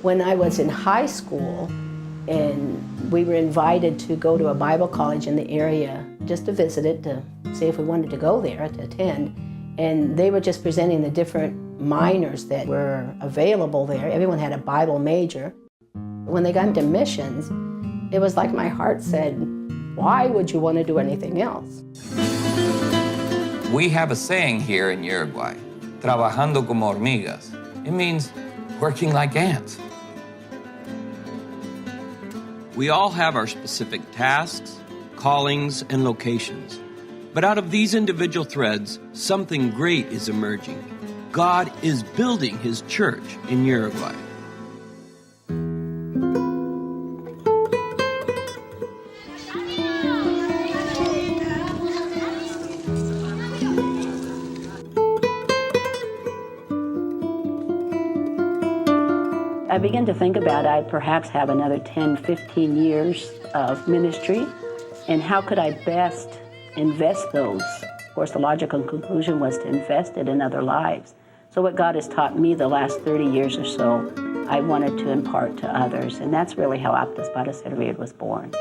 When I was in high school, and we were invited to go to a Bible college in the area just to visit it, to see if we wanted to go there to attend. And they were just presenting the different minors that were available there. Everyone had a Bible major. When they got into missions, it was like my heart said, why would you want to do anything else? We have a saying here in Uruguay, trabajando como hormigas. It means working like ants. We all have our specific tasks, callings, and locations. But out of these individual threads, something great is emerging. God is building His church in Uruguay. I began to think about I perhaps have another 10, 15 years of ministry, and how could I best invest those? Of course, the logical conclusion was to invest it in other lives. So what God has taught me the last 30 years or so, I wanted to impart to others, and that's really how Aptas para Servir was born.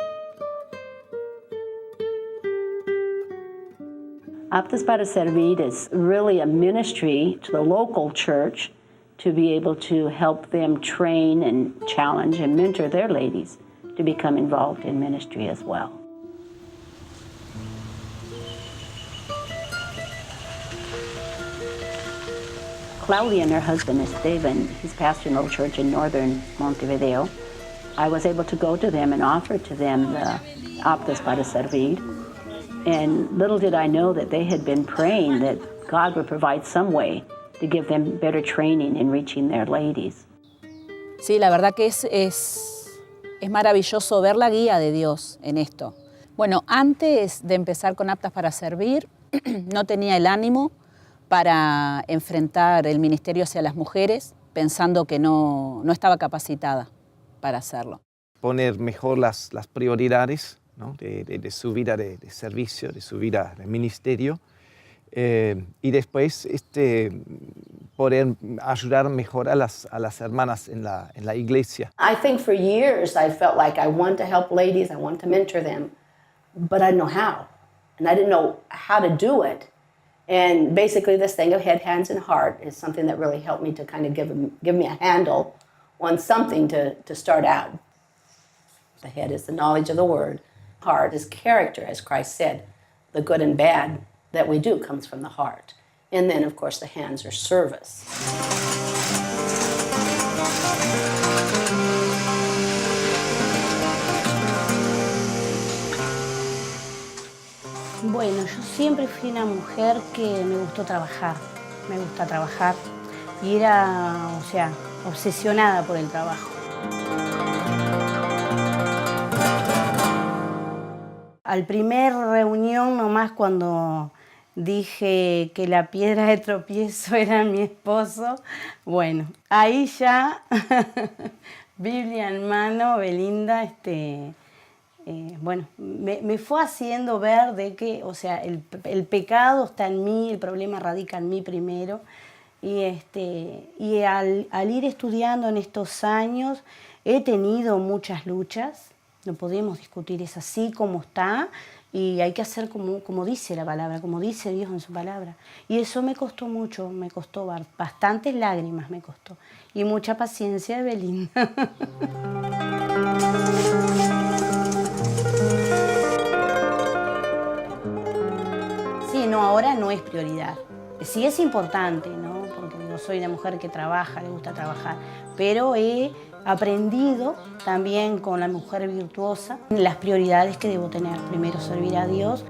Aptas para Servir is really a ministry to the local church to be able to help them train and challenge and mentor their ladies to become involved in ministry as well. Claudia and her husband Esteban, he's pastoring a little church in northern Montevideo. I was able to go to them and offer to them the Aptas para Servir. And little did I know that they had been praying that God would provide some way to give them better training in reaching their ladies. Sí, la verdad que es maravilloso ver la guía de Dios en esto. Bueno, antes de empezar con Aptas para Servir, no tenía el ánimo para enfrentar el ministerio hacia las mujeres, pensando que no estaba capacitada para hacerlo. Poner mejor las prioridades, ¿no? de su vida de servicio, de su vida de ministerio, y después poder ayudar mejor a las hermanas en la iglesia. I think for years I felt like I want to help ladies, I want to mentor them, but I didn't know how. And I didn't know how to do it. And basically this thing of head, hands, and heart is something that really helped me to kind of give me a handle on something to start out. The head is the knowledge of the word. Heart is character, as Christ said. The good and bad that we do comes from the heart. And then, of course, the hands are service. Bueno, yo siempre fui una mujer que me gustó trabajar, me gusta trabajar y era, obsesionada por el trabajo. Al primer reunión nomás cuando dije que la piedra de tropiezo era mi esposo, bueno, ahí ya, Biblia en mano, Belinda, me fue haciendo ver de que, el pecado está en mí, el problema radica en mí primero, y al ir estudiando en estos años he tenido muchas luchas. No podemos discutir, es así como está y hay que hacer como dice la palabra, como dice Dios en su palabra. Y eso me costó mucho, me costó bastantes lágrimas, me costó. Y mucha paciencia de Belinda. Sí, no, ahora no es prioridad. Sí es importante, ¿no? Porque yo soy una mujer que trabaja, le gusta trabajar, pero he aprendido también con la mujer virtuosa las prioridades que debo tener. Primero, servir a Dios.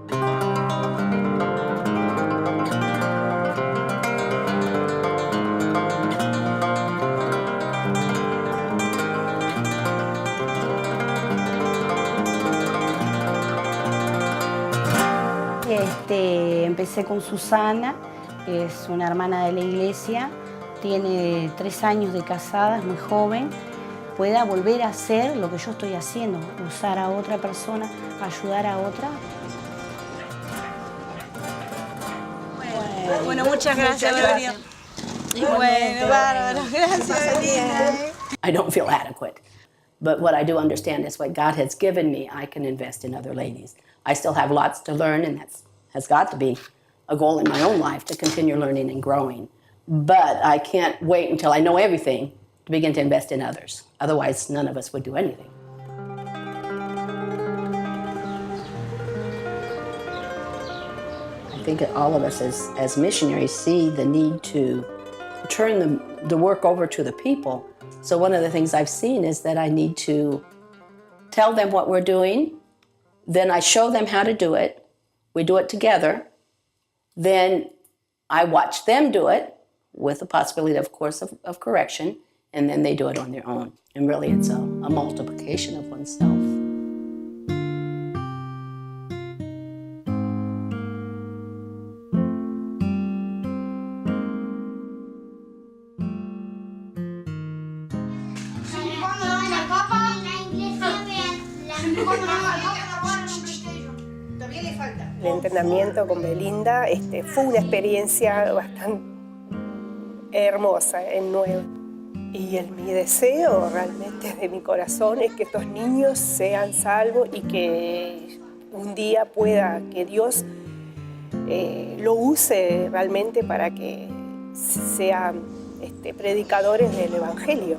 Empecé con Susana, que es una hermana de la iglesia, tiene 3 años de casada, es muy joven, pueda volver a hacer lo que yo estoy haciendo, usar a otra persona, ayudar a otra. Bueno, muchas gracias, Belinda. Bueno, bárbaro, gracias, Belinda. I don't feel adequate. But what I do understand is what God has given me, I can invest in other ladies. I still have lots to learn, and that has got to be a goal in my own life, to continue learning and growing. But I can't wait until I know everything to begin to invest in others. Otherwise, none of us would do anything. I think all of us as missionaries see the need to turn the work over to the people. So one of the things I've seen is that I need to tell them what we're doing, then I show them how to do it, we do it together, then I watch them do it with the possibility, of course, of correction, and then they do it on their own. And really it's a multiplication of oneself. El entrenamiento con Belinda fue una experiencia bastante hermosa, nueva. Y mi deseo realmente de mi corazón es que estos niños sean salvos y que un día que Dios lo use realmente para que sean predicadores del Evangelio.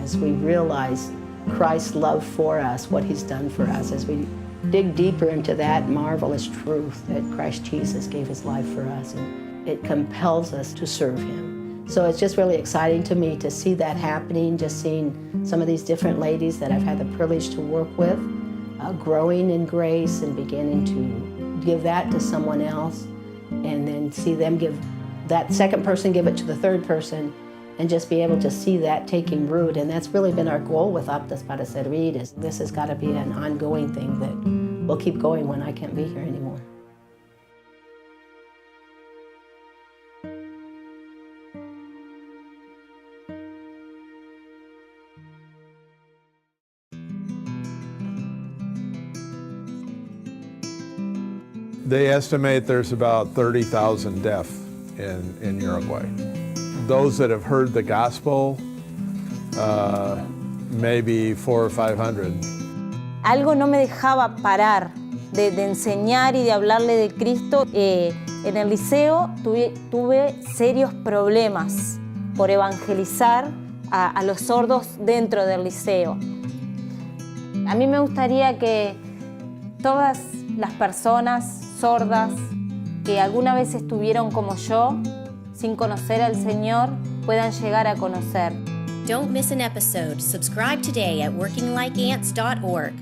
As we realize Christ's love for us, what he's done for us, as we dig deeper into that marvelous truth that Christ Jesus gave his life for us, and it compels us to serve him. So it's just really exciting to me to see that happening, just seeing some of these different ladies that I've had the privilege to work with, growing in grace and beginning to give that to someone else, and then see them give that second person, give it to the third person, and just be able to see that taking root. And that's really been our goal with Aptas para Servir, is this has got to be an ongoing thing that will keep going when I can't be here anymore. They estimate there's about 30,000 deaf in Uruguay. Those that have heard the gospel, maybe 400 or 500. Algo no me dejaba parar de enseñar y de hablarle de Cristo. En el liceo tuve serios problemas por evangelizar a los sordos dentro del liceo. A mí me gustaría que todas las personas sordas que alguna vez estuvieron como yo, sin conocer al Señor, puedan llegar a conocer. Don't miss an episode. Subscribe today at workinglikeants.org.